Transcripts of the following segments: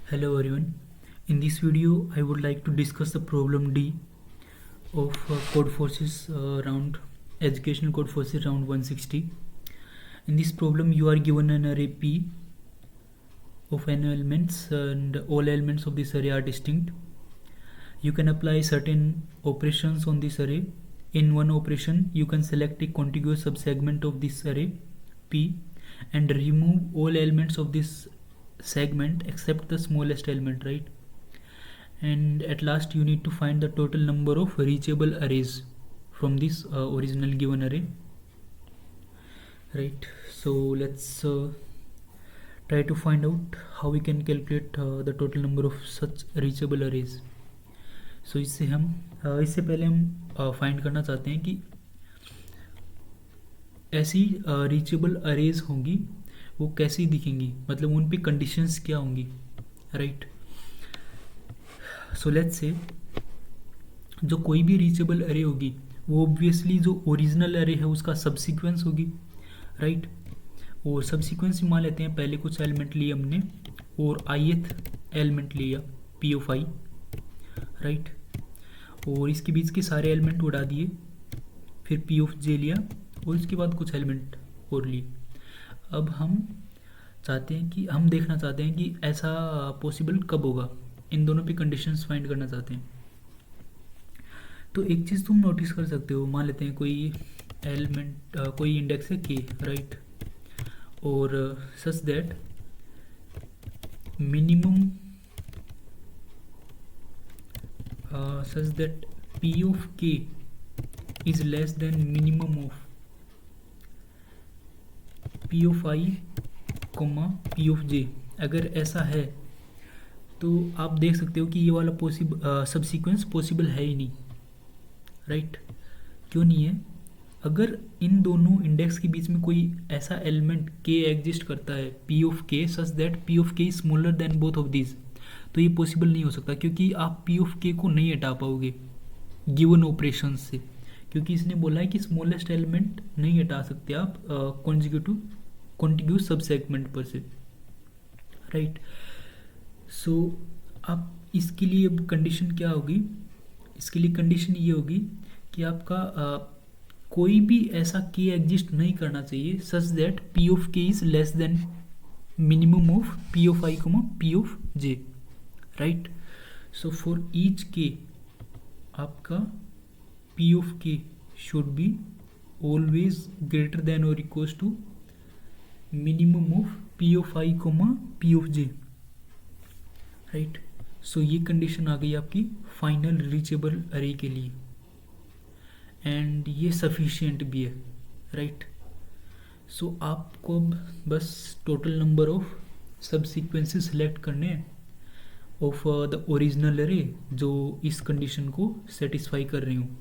Hello everyone. In this video, I would like to discuss the problem D of code forces round educational code forces round 160. In this problem, you are given an array P of n elements, and all elements of this array are distinct. You can apply certain operations on this array. In one operation, you can select a contiguous subsegment of this array P and remove all elements of this segment except the smallest element, right? And at last you need to find the total number of reachable arrays from this original given array, right? So let's try to find out how we can calculate the total number of such reachable arrays. So इससे पहले हम find करना चाहते हैं कि ऐसी reachable arrays होंगी वो कैसी दिखेंगी, मतलब उन पे कंडीशंस क्या होंगी, राइट? सो लेट्स से जो कोई भी रीचेबल अरे होगी वो ऑब्वियसली जो ओरिजिनल अरे है उसका सबसीक्वेंस होगी, राइट? और सबसीक्वेंस मान लेते हैं, पहले कुछ एलिमेंट लिए हमने और ith एलिमेंट लिया पी ऑफ आई, राइट? और इसके बीच के सारे एलिमेंट उड़ा दिए, फिर पी ऑफ जे लिया और उसके बाद कुछ एलिमेंट और लिए. अब हम देखना चाहते हैं कि ऐसा पॉसिबल कब होगा, इन दोनों पे कंडीशंस फाइंड करना चाहते हैं. तो एक चीज़ तुम नोटिस कर सकते हो, मान लेते हैं कोई एलिमेंट कोई इंडेक्स है के, राइट? और such that minimum such that p of k is less than minimum of p of i, p of j. अगर ऐसा है तो आप देख सकते हो कि ये वाला सबसीक्वेंस पॉसिबल है ही नहीं, राइट? क्यों नहीं है? अगर इन दोनों इंडेक्स के बीच में कोई ऐसा एलिमेंट k एग्जिस्ट करता है p of k such that p of k is smaller than both of these, तो ये पॉसिबल नहीं हो सकता, क्योंकि आप पी ऑफ के को नहीं हटा पाओगे गिवन ऑपरेशन से, क्योंकि इसने बोला है कि स्मॉलेस्ट एलिमेंट नहीं हटा सकते आप कॉन्टिग्यूस सब सेगमेंट पर से, राइट? सो आप इसके लिए अब कंडीशन क्या होगी? इसके लिए कंडीशन ये होगी कि आपका कोई भी ऐसा के एग्जिस्ट नहीं करना चाहिए such that P of K is less than minimum of P of I P of J, right? So for each K आपका P of K should be always greater than और equals to minimum of P of I P of J, right? So ये condition आ गई आपकी final reachable अरे के लिए, and ये sufficient भी है, राइट? सो आपको अब बस टोटल नंबर ऑफ सब सीक्वेंसेस सेलेक्ट करने हैं ऑफ द ओरिजिनल अरे जो इस कंडीशन को सेटिस्फाई कर रही हूँ,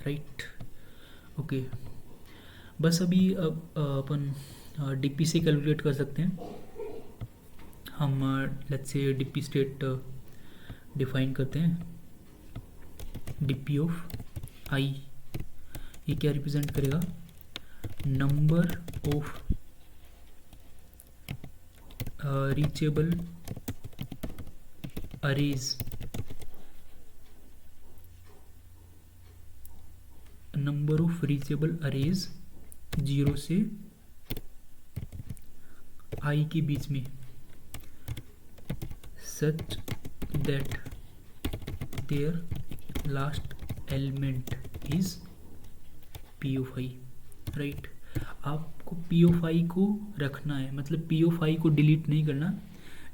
राइट? ओके, बस अभी अब अपन डीपी से कैलकुलेट कर सकते हैं. हम let's say DP state define करते हैं. डीपी ऑफ आई ये क्या रिप्रेजेंट करेगा? Number of reachable arrays, number of reachable arrays 0 से i के बीच में such that their last element is p of i, right? आपको p of i को रखना है, मतलब p of i को डिलीट नहीं करना.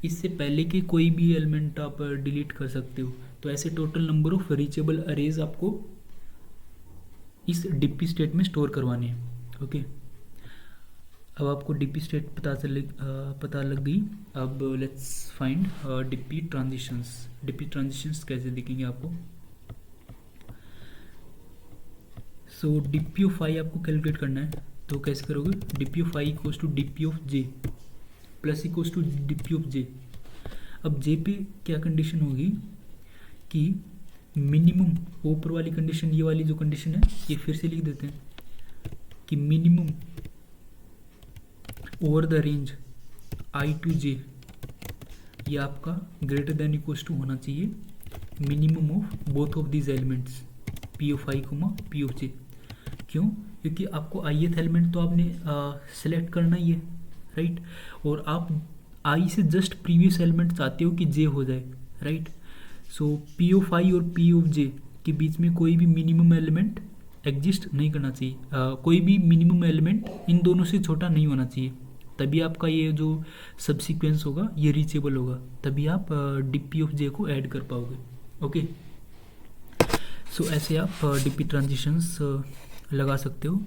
इससे पहले के कोई भी एलिमेंट आप डिलीट कर सकते हो. तो ऐसे total number of reachable arrays आपको इस डीपी स्टेट में स्टोर करवाने हैं. ओके, अब आपको डीपी स्टेट पता लग गई. अब let's find DP transitions. DP transitions कैसे दिखेंगे आपको? सो डीपी ऑफ आई आपको कैलकुलेट करना है, तो कैसे करोगे? DP of I equals to DP of J plus equals to DP of J. अब जे पे क्या कंडीशन होगी कि मिनिमम, ऊपर वाली कंडीशन, ये वाली जो कंडीशन है ये फिर से लिख देते हैं कि minimum over the range I to J ये आपका ग्रेटर देन इक्वल्स टू होना चाहिए minimum of both of these elements P of I comma P of J. क्यों? क्योंकि आपको ith एलिमेंट तो आपने सेलेक्ट करना ही है, राइट, और आप आई से जस्ट प्रीवियस एलिमेंट चाहते हो कि जे हो जाए, राइट। सो पी ऑफ आई और पी ऑफ जे के बीच में कोई भी मिनिमम एलिमेंट एग्जिस्ट नहीं करना चाहिए, कोई भी मिनिमम एलिमेंट इन दोनों से छोटा नहीं होना चाहिए, तभी आपका ये जो सब सीक्वेंस होगा ये रीचेबल होगा, तभी आप डीपी ऑफ जे को ऐड कर पाओगे। ओके, सो ऐसे आप डीपी ट्रांजिशंस लगा सकते हो।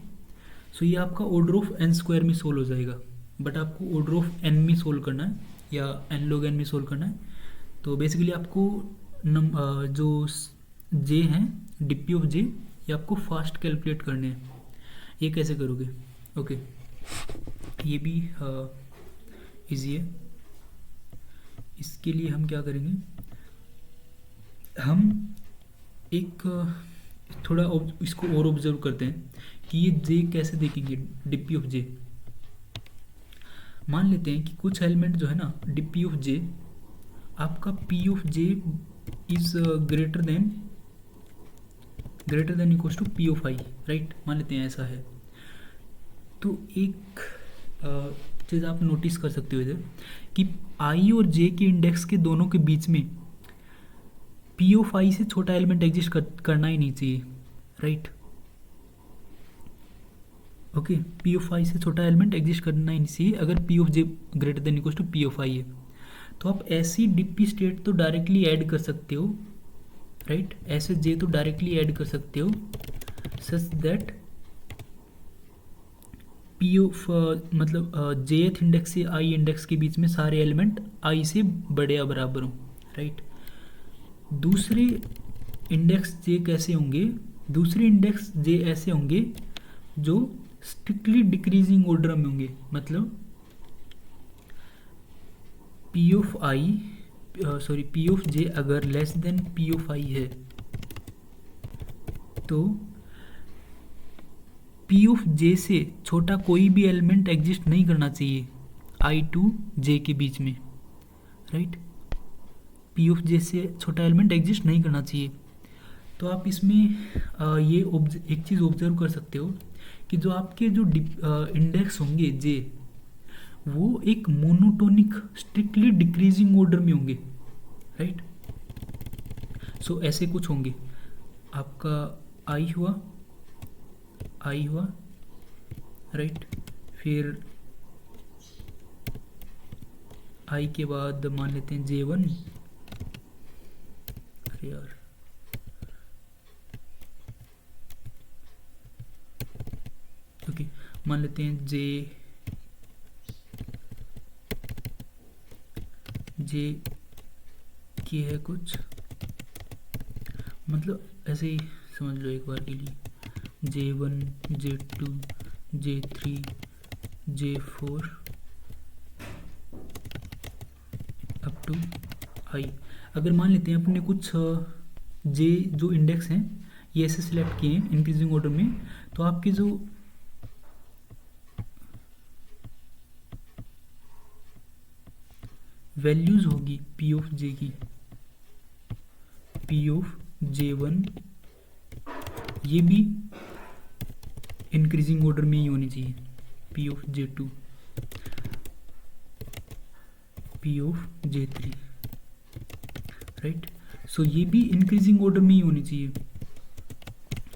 सो ये आपका ऑर्डर ऑफ एन स्क्वायर में सोल्व हो जाएगा, बट आपको ऑर्डर ऑफ एन में सोल्व करना है या एन लॉग एन में सोल्व करना है। तो बेसिकली आपको जो जे हैं डीपी ऑफ जे ये आपको फास्ट कैलकुलेट करने हैं। ये कैसे करोगे? ओके, ये भी इजी है। इसके लिए हम क्या करेंगे, हम एक थोड़ा इसको और ऑब्जर्व करते हैं कि ये जे कैसे देखेंगे डीपी ऑफ जे। मान लेते हैं कि कुछ एलिमेंट जो है ना डीपी ऑफ जे, आपका P of j is greater than equals to P of I, right, मान लेते हैं ऐसा है। तो एक चीज़ आप नोटिस कर सकते हो इधर कि आई और जे के इंडेक्स के दोनों के बीच में पी ऑफ आई से छोटा एलिमेंट एग्जिस्ट करना ही नहीं चाहिए, right. Okay, P of I से छोटा एलिमेंट एग्जिस्ट करना ही नहीं चाहिए अगर P of J greater than equals to P of I है। तो आप ऐसी डीपी स्टेट तो डायरेक्टली ऐड कर सकते हो, राइट, ऐसे जे तो डायरेक्टली ऐड कर सकते हो सच दैट पी ऑफ मतलब जेथ इंडेक्स से आई इंडेक्स के बीच में सारे एलिमेंट आई से बड़े या बराबर हों, राइट। दूसरे इंडेक्स जे कैसे होंगे? दूसरे इंडेक्स जे ऐसे होंगे जो स्ट्रिक्टली डिक्रीजिंग ऑर्डर में होंगे, मतलब P of I P of J अगर less than P of I है तो पी ऑफ जे से छोटा कोई भी एलिमेंट एग्जिस्ट नहीं करना चाहिए आई टू जे के बीच में, राइट। पी ऑफ जे से छोटा एलिमेंट एग्जिस्ट नहीं करना चाहिए। तो आप इसमें ये एक चीज़ ऑब्जर्व कर सकते हो कि जो आपके जो इंडेक्स होंगे जे, वो एक मोनोटोनिक स्ट्रिक्टली डिक्रीजिंग ऑर्डर में होंगे, राइट। सो ऐसे कुछ होंगे, आपका आई हुआ, राइट, फिर आई के बाद मान लेते हैं J1, अरे यार ओके, मान लेते हैं जे की है कुछ, मतलब ऐसे ही समझ लो एक बार के लिए, J1, J2, J3, J4 up to आई। अगर मान लेते हैं अपने कुछ जे जो इंडेक्स हैं ये ऐसे सिलेक्ट किए हैं इंक्रीजिंग ऑर्डर में, तो आपके जो वैल्यूज होगी पी ऑफ जे की, पी ऑफ J1 ये भी इंक्रीजिंग ऑर्डर में ही होनी चाहिए, P of J2, P of J3, right. So ये भी इंक्रीजिंग ऑर्डर में ही होनी चाहिए,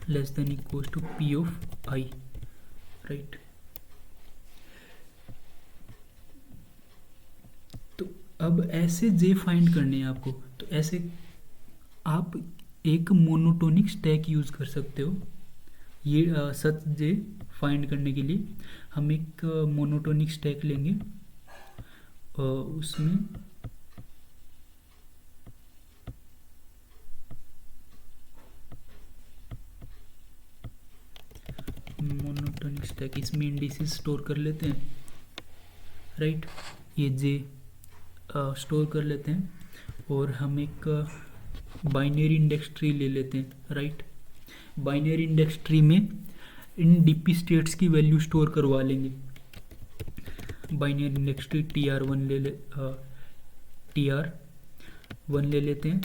less than equals to P of I, right. तो अब ऐसे जे फाइंड करने हैं आपको, तो ऐसे आप एक मोनोटोनिक स्टैक यूज कर सकते हो। ये सच जे फाइंड करने के लिए हम एक मोनोटोनिक स्टैक लेंगे, उसमें मोनोटोनिक स्टैक, इसमें इंडिसेस स्टोर कर लेते हैं, राइट, ये जे स्टोर कर लेते हैं और हम एक बाइनरी इंडेक्स ट्री ले लेते हैं, राइट। बाइनरी इंडेक्स ट्री में इन डीपी स्टेट्स की वैल्यू स्टोर करवा लेंगे। Binary index tree TR1 TR1 ले लेते हैं,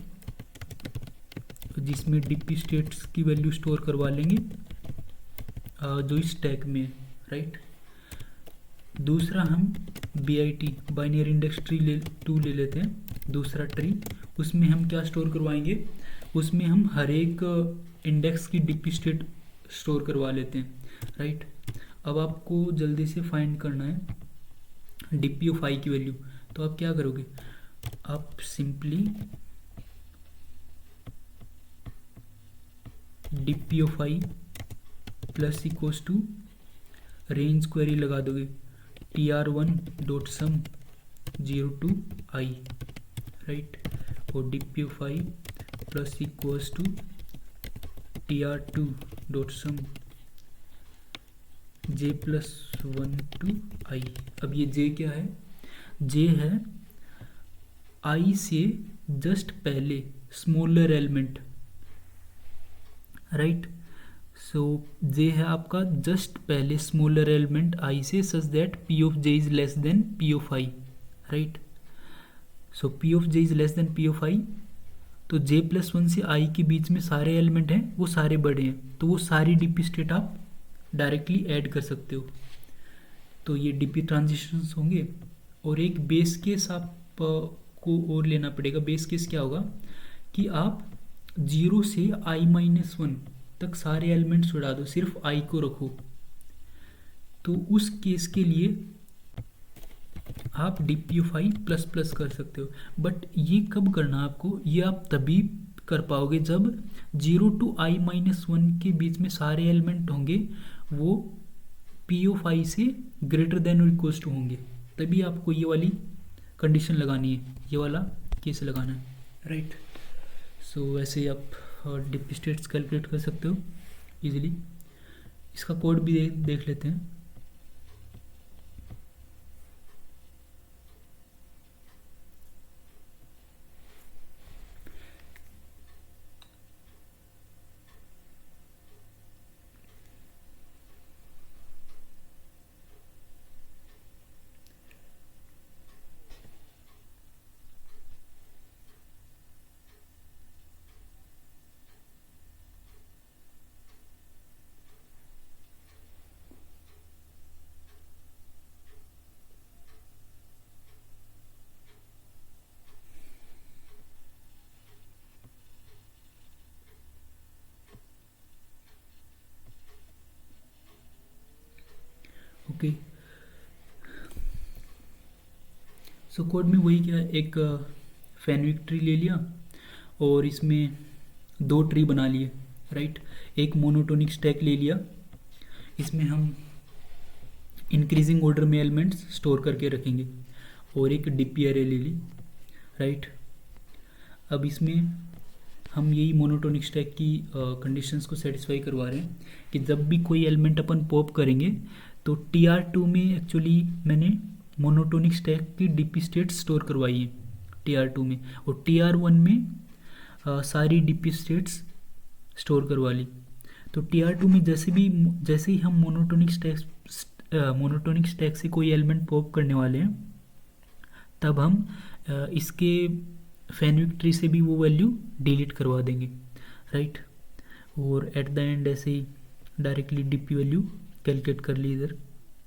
जिसमें DP स्टेट्स की वैल्यू स्टोर करवा लेंगे जो इस स्टैक में है, राइट। दूसरा हम BIT बाइनरी इंडेक्स ट्री ले लेते हैं, दूसरा ट्री। उसमें हम क्या स्टोर करवाएंगे, उसमें हम हर एक इंडेक्स की DP स्टेट स्टोर करवा लेते हैं, राइट। अब आपको जल्दी से फाइंड करना है DP ऑफ i की वैल्यू। तो आप क्या करोगे, आप simply DP of i plus equals to range query लगा दोगे TR1 dot sum 0 to i, right. और DP of i plus equals to TR2 dot sum j plus 1 to i। अब ये j क्या है, j है i से just पहले स्मॉलर एलिमेंट, राइट। सो j है आपका जस्ट पहले स्मॉलर एलिमेंट i से, such that p of j is less then p of i, right. So p of j is less then p of i, तो j plus 1 से i के बीच में सारे element हैं वो सारे बड़े हैं, तो वो सारी DP स्टेट आप डायरेक्टली ऐड कर सकते हो। तो ये DP ट्रांजिशंस होंगे। और एक बेस केस आप को और लेना पड़ेगा। बेस केस क्या होगा कि आप 0 से i-1 तक सारे एलिमेंट्स उड़ा दो, सिर्फ i को रखो। तो उस केस के लिए आप DP of i plus plus कर सकते हो। बट ये कब करना आपको, ये आप तभी कर पाओगे जब 0 to i-1 के बीच में सारे एलिमेंट होंगे वो P ऑफ i से ग्रेटर देन और इक्वल्स टू होंगे, तभी आपको ये वाली कंडीशन लगानी है, ये वाला केस लगाना है, राइट। सो ऐसे आप DP स्टेट्स कैलकुलेट कर सकते हो इजीली। इसका कोड भी देख लेते हैं। ओके, सो कोड में वही क्या है, एक फैनविक ट्री ले लिया और इसमें 2 ट्री बना लिए, राइट। एक मोनोटोनिक स्टैक ले लिया, इसमें हम इंक्रीजिंग ऑर्डर में एलिमेंट्स स्टोर करके रखेंगे, और एक DP एरे ले ली, राइट। अब इसमें हम यही मोनोटोनिक स्टैक की कंडीशंस को सेटिस्फाई करवा रहे हैं कि जब भी कोई एलिमेंट अपन पॉप करेंगे तो TR2 में एक्चुअली मैंने मोनोटोनिक स्टैक की DP स्टेट स्टोर करवाई है TR2 में, और TR1 में सारी DP स्टेट्स स्टोर करवा ली। तो TR2 में जैसे ही हम मोनोटोनिक स्टैक से कोई एलिमेंट पॉप करने वाले हैं, तब हम इसके फैनविक ट्री से भी वो वैल्यू डिलीट करवा देंगे, राइट। और एट द एंड ऐसे ही डायरेक्टली DP वैल्यू कैलकुलेट कर ली। इधर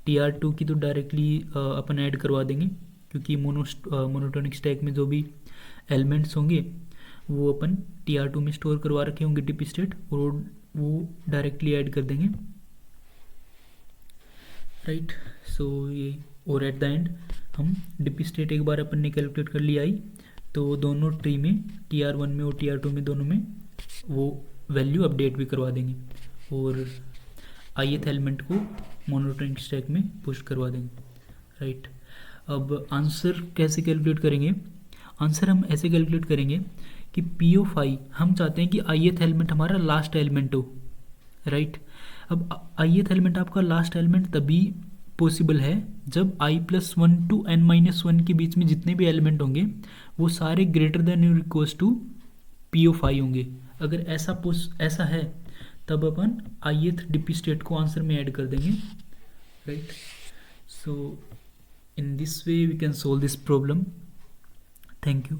TR2 की तो डायरेक्टली अपन ऐड करवा देंगे, क्योंकि मोनोटोनिक स्टैक में जो भी एलिमेंट्स होंगे वो अपन TR2 में स्टोर करवा रखे होंगे DP स्टेट, और वो डायरेक्टली ऐड कर देंगे, राइट। सो ये, और एट द एंड हम DP स्टेट एक बार अपन ने कैलकुलेट कर लिया आई, तो दोनों ट्री में TR1 में और TR2 में दोनों में वो वैल्यू अपडेट भी करवा देंगे, और ith एलिमेंट को मोनोटोनिक स्टैक में पुश करवा देंगे, राइट। अब आंसर कैसे कैलकुलेट करेंगे, आंसर हम ऐसे कैलकुलेट करेंगे कि P ऑफ i, हम चाहते हैं कि ith एलिमेंट हमारा लास्ट एलिमेंट हो, राइट। अब ith एलिमेंट आपका लास्ट एलिमेंट तभी पॉसिबल है जब i+1 to n-1 के बीच में जितने भी एलिमेंट होंगे वो सारे ग्रेटर देन और equals to P of i होंगे। अगर ऐसा है तब अपन ith DP स्टेट को आंसर में ऐड कर देंगे, right. So in this way we can solve this problem. Thank you.